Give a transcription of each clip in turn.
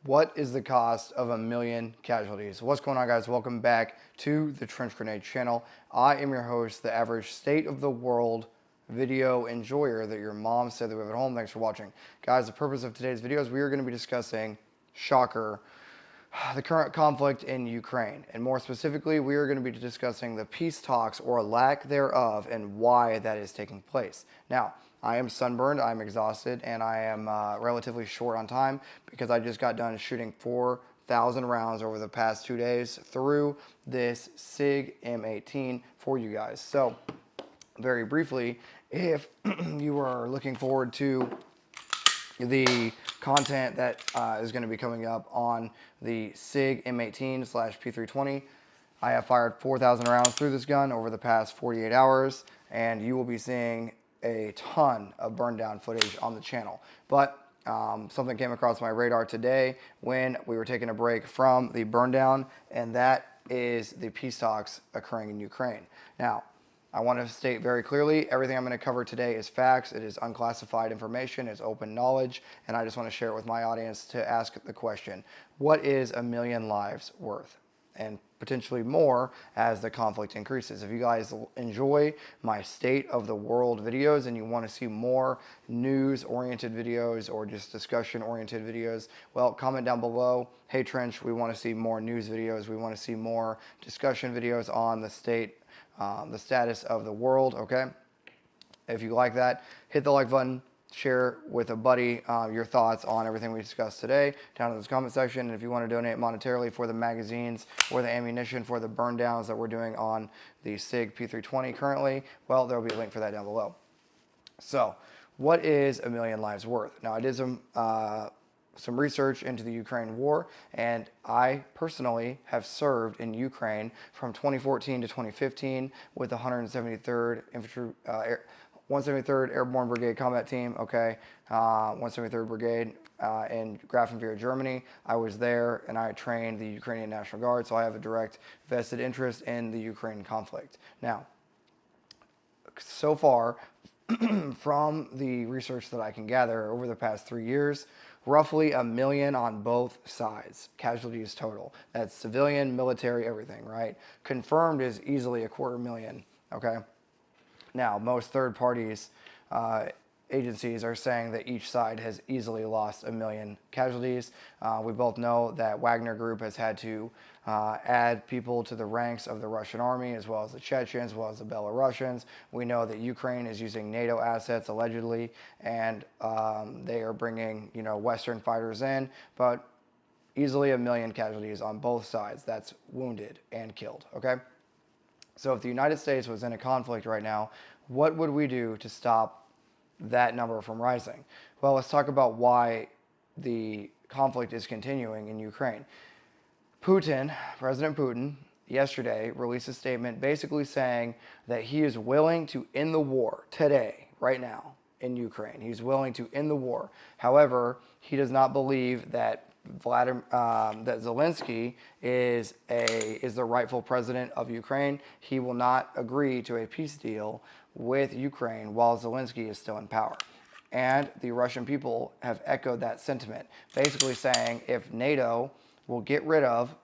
What is the cost of 1,000,000 casualties? What's going on, guys? Welcome back to the Trench Grenade channel. I am your host, the average state of the world video enjoyer that your mom said that we have at home. Thanks for watching. Guys, the purpose of today's video is we are going to be discussing, shocker, the current conflict in Ukraine. And more specifically, we are going to be discussing the peace talks or lack thereof and why that is taking place. Now, I am sunburned, I'm exhausted, and I am relatively short on time because I just got done shooting 4,000 rounds over the past 2 days through this SIG M18 for you guys. So, very briefly, if you are looking forward to the content that is going to be coming up on the SIG M18/P320. I have fired 4,000 rounds through this gun over the past 48 hours, and you will be seeing a ton of burn down footage on the channel. But something came across my radar today when we were taking a break from the burn down, and that is the peace talks occurring in Ukraine. Now, I want to state very clearly, everything I'm going to cover today is facts. It is unclassified information. It's open knowledge. And I just want to share it with my audience to ask the question, what is 1,000,000 lives worth? And potentially more as the conflict increases. If you guys enjoy my state of the world videos and you want to see more news-oriented videos or just discussion-oriented videos, well, comment down below. Hey, Trench, we want to see more news videos. We want to see more discussion videos on the status of the world, okay? If you like that, hit the like button, share with a buddy your thoughts on everything we discussed today down in the comment section. And if you want to donate monetarily for the magazines or the ammunition for the burn downs that we're doing on the SIG P320 currently, well, there will be a link for that down below. So, what is 1,000,000 lives worth? Now, I did some research into the Ukraine war, and I personally have served in Ukraine from 2014 to 2015 with the 173rd Infantry, 173rd Airborne Brigade Combat Team, okay, 173rd Brigade in Grafenwehr, Germany. I was there, and I trained the Ukrainian National Guard, so I have a direct vested interest in the Ukraine conflict. Now, so far, from the research that I can gather over the past 3 years, roughly 1,000,000 on both sides, casualties total. That's civilian, military, everything, right? Confirmed is easily 250,000, okay? Now, most third parties, agencies are saying that each side has easily lost 1,000,000 casualties. We both know that Wagner Group has had to add people to the ranks of the Russian army, as well as the Chechens, as well as the Belarusians. We know that Ukraine is using NATO assets allegedly, and they are bringing, Western fighters in, but easily 1,000,000 casualties on both sides. That's wounded and killed, okay? So if the United States was in a conflict right now, what would we do to stop that number from rising? Well, let's talk about why the conflict is continuing in Ukraine. President Putin, yesterday released a statement basically saying that he is willing to end the war today, right now, in Ukraine. He's willing to end the war. However, he does not believe that that Zelensky is the rightful president of Ukraine. He will not agree to a peace deal with Ukraine while Zelensky is still in power. And the Russian people have echoed that sentiment, basically saying if NATO will get rid of,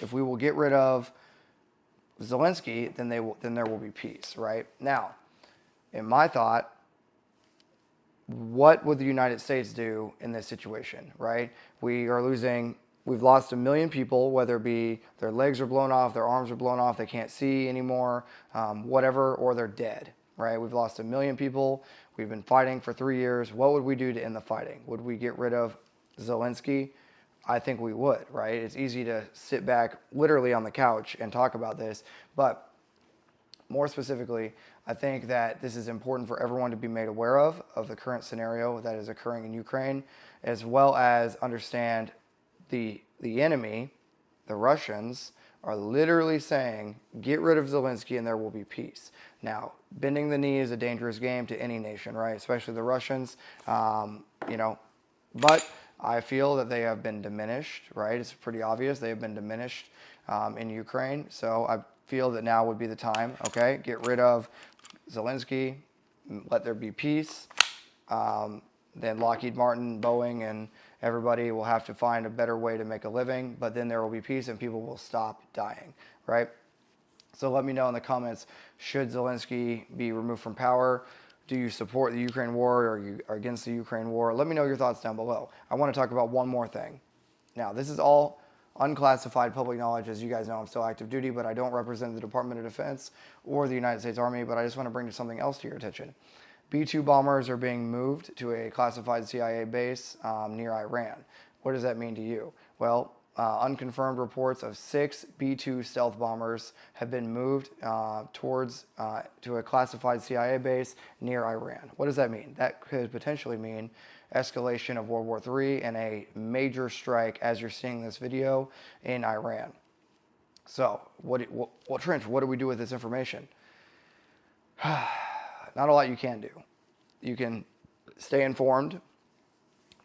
if we will get rid of Zelensky, then there will be peace, right? Now, in my thought, what would the United States do in this situation, right? We've lost 1,000,000 people, whether it be their legs are blown off, their arms are blown off, they can't see anymore, whatever, or they're dead, right? We've lost 1,000,000 people. We've been fighting for 3 years. What would we do to end the fighting? Would we get rid of Zelensky? I think we would, right? It's easy to sit back literally on the couch and talk about this, but more specifically, I think that this is important for everyone to be made aware of the current scenario that is occurring in Ukraine, as well as understand the enemy, the Russians, are literally saying, get rid of Zelensky and there will be peace. Now, bending the knee is a dangerous game to any nation, right? Especially the Russians, but I feel that they have been diminished, right? It's pretty obvious they have been diminished in Ukraine. So I feel that now would be the time, okay? Get rid of Zelensky, let there be peace. Then Lockheed Martin, Boeing, Everybody will have to find a better way to make a living, but then there will be peace and people will stop dying, right? So let me know in the comments, should Zelensky be removed from power? Do you support the Ukraine war, or are you against the Ukraine war? Let me know your thoughts down below. I want to talk about one more thing. Now, this is all unclassified public knowledge. As you guys know, I'm still active duty, but I don't represent the Department of Defense or the United States Army, but I just want to bring something else to your attention. B-2 bombers are being moved to a classified CIA base near Iran. What does that mean to you? Well, unconfirmed reports of 6 B-2 stealth bombers have been moved to a classified CIA base near Iran. What does that mean? That could potentially mean escalation of World War III and a major strike, as you're seeing this video, in Iran. So, Trench, what do we do with this information? Not a lot you can do. You can stay informed,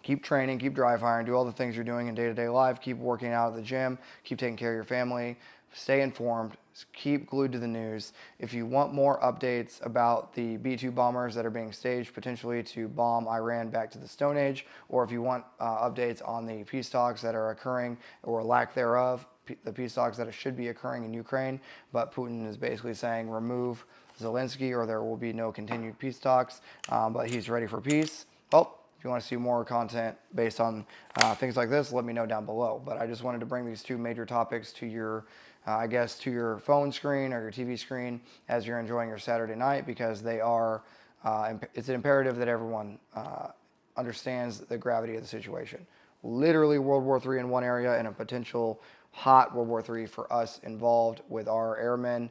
keep training, keep dry firing, do all the things you're doing in day-to-day life, keep working out at the gym, keep taking care of your family, stay informed, keep glued to the news. If you want more updates about the B-2 bombers that are being staged potentially to bomb Iran back to the Stone Age, or if you want updates on the peace talks that are occurring or lack thereof, the peace talks that should be occurring in Ukraine, but Putin is basically saying remove Zelensky or there will be no continued peace talks, but he's ready for peace. Well, if you want to see more content based on things like this, let me know down below. But I just wanted to bring these two major topics to your, I guess, to your phone screen or your TV screen as you're enjoying your Saturday night, because they are, it's imperative that everyone understands the gravity of the situation. Literally World War III in one area and a potential hot World War III for us involved with our airmen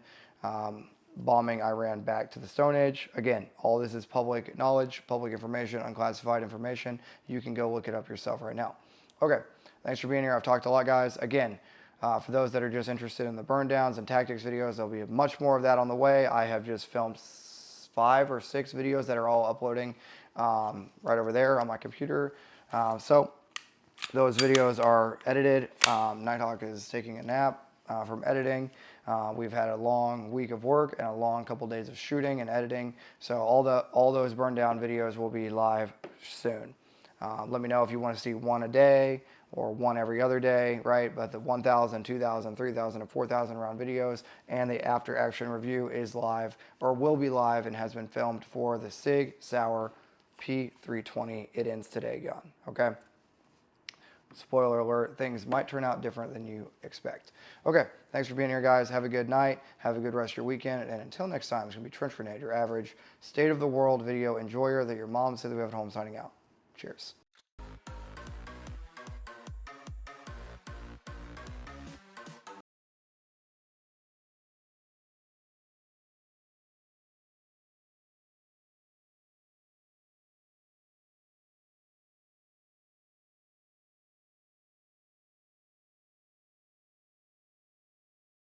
bombing Iran back to the Stone Age. Again, all this is public knowledge, public information, unclassified information. You can go look it up yourself right now. Okay, thanks for being here. I've talked a lot, guys. Again, for those that are just interested in the burn downs and tactics videos, there'll be much more of that on the way. I have just filmed 5 or 6 videos that are all uploading right over there on my computer. So those videos are edited. Nighthawk is taking a nap from editing. We've had a long week of work and a long couple days of shooting and editing. So all those burn down videos will be live soon. Let me know if you want to see one a day or one every other day, right? But the 1,000, 2,000, 3,000, and 4,000 round videos and the after action review is live, or will be live, and has been filmed for the Sig Sauer P320 It Ends Today gun, okay? Spoiler alert, things might turn out different than you expect. Okay, thanks for being here, guys. Have a good night. Have a good rest of your weekend. And until next time, it's going to be Trench Grenade, your average state of the world video enjoyer that your mom said that we have at home, signing out. Cheers.